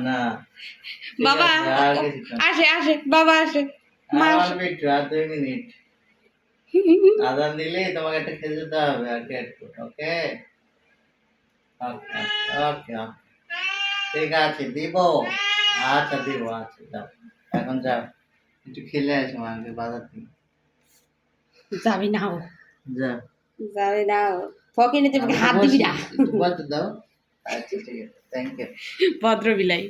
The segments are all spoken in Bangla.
না বাবা আসে আসে বাবা আসে মা আর আসে। মিনিট আর 2 মিনিট আজান দিলে তোমাকে একটা খেতে দিতে হবে আর কি একটু ওকে ওকে ওকে ঠিক আছে দিব আচ্ছা দিব আচ্ছা যাও এখন যাও একটু খেলে আসো আমাকে বাজার থেকে যাবি না ও যাও যাবে না ফকিনি তুমি হাত দিবি না একটু বলতে দাও আচ্ছা ঠিক আছে থ্যাংক ইউ ভদ্র বিলাই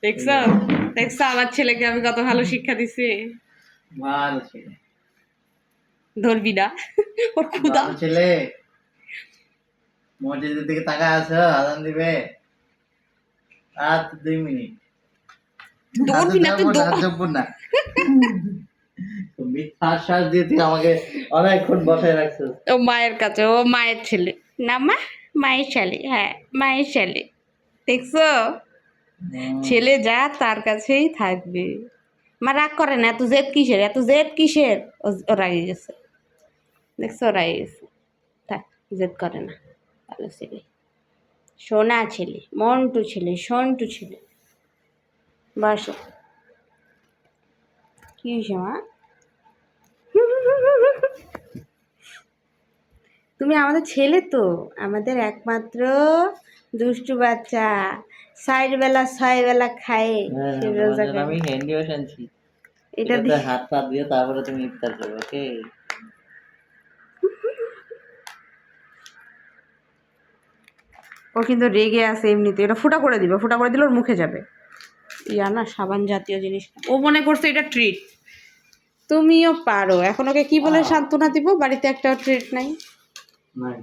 দেখছো দেখছো আমার ছেলেকে আমি কত ভালো শিক্ষা দিছি ভালো ছেলে ধরবি না ওর ক্ষুদা ভালো ছেলে মসজিদের দিকে তাকা আছো আজান দিবে আর 2 মিনিট দৌড়বি না তুই যাবো না মিথ্যা শ্বাস দিয়ে তুই আমাকে অনেকক্ষণ বসায় রাখছো ও মায়ের কাছে ও মায়ের ছেলে না মা মায়ের ছেলে হ্যাঁ মায়ের ছেলে দেখছো ছেলে যা তার কাছেই থাকবে মা রাগ করে না এত জেদ কিসের ও রাগে গেছে দেখছো ও রাগে গেছে থাক জেদ করে না ভালো ছেলে সোনা ছেলে মন্টু ছেলে সন্টু ছেলে বসো কি হয়েছে মা তুমি আমাদের ছেলে তো আমাদের একমাত্র দুষ্টু বাচ্চা 6 বেলা খায় সে রোজা খায়। আমি হ্যান্ডি ওয়াশ আনছি এটা এটাতে দিয়ে হাত পা দিয়ে তারপরে তুমি ইফতার করবে ওকে ও কিন্তু রেগে আছে এমনিতে এটা ফুটা করে দিবে ফুটা করে দিলে ওর মুখে যাবে ইয়া না সাবান জাতীয় জিনিস ও মনে করছে এটা ট্রিট তুমিও পারো এখন ওকে কি বলে সান্ত্বনা দিব বাড়িতে একটা ট্রিট নাই নাই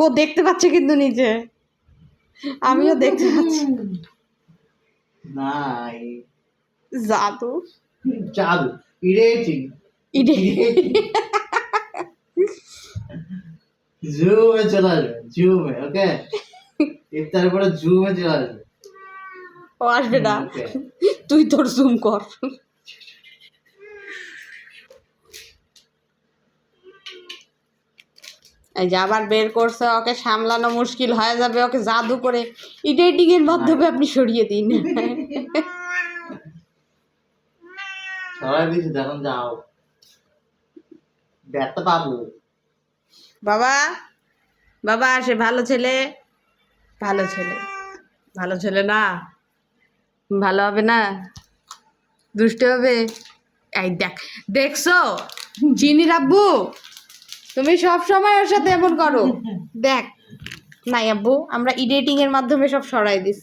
ও দেখতে পাচ্ছে কিন্তু নিজে আমিও দেখতে পাচ্ছি নাই জাদু জাদু ইরেটিং ইডে জুমে চলে আসবে জুমে ওকে ইফতারের পরে জুমে চলে আসবে ও আসবে না ওকে তুই তোর জুম কর এই যে আবার বের করছে ওকে সামলানো মুশকিল হয়ে যাবে ওকে জাদু করে এডিটিং এর মাধ্যমে আপনি সরিয়ে দিন সবাই দিছি এখন যাও ব্যথা পাবো বাবা বাবা আসে ভালো ছেলে ভালো ছেলে ভালো ছেলে না ভালো হবে না দুষ্ট হবে এই দেখছো চিনি রাব্বু তুমি সব সময় ওর সাথে এমন করো দেখ নাই আব্বু আমরা এডিটিং এর মাধ্যমে সব সরাই দিচ্ছি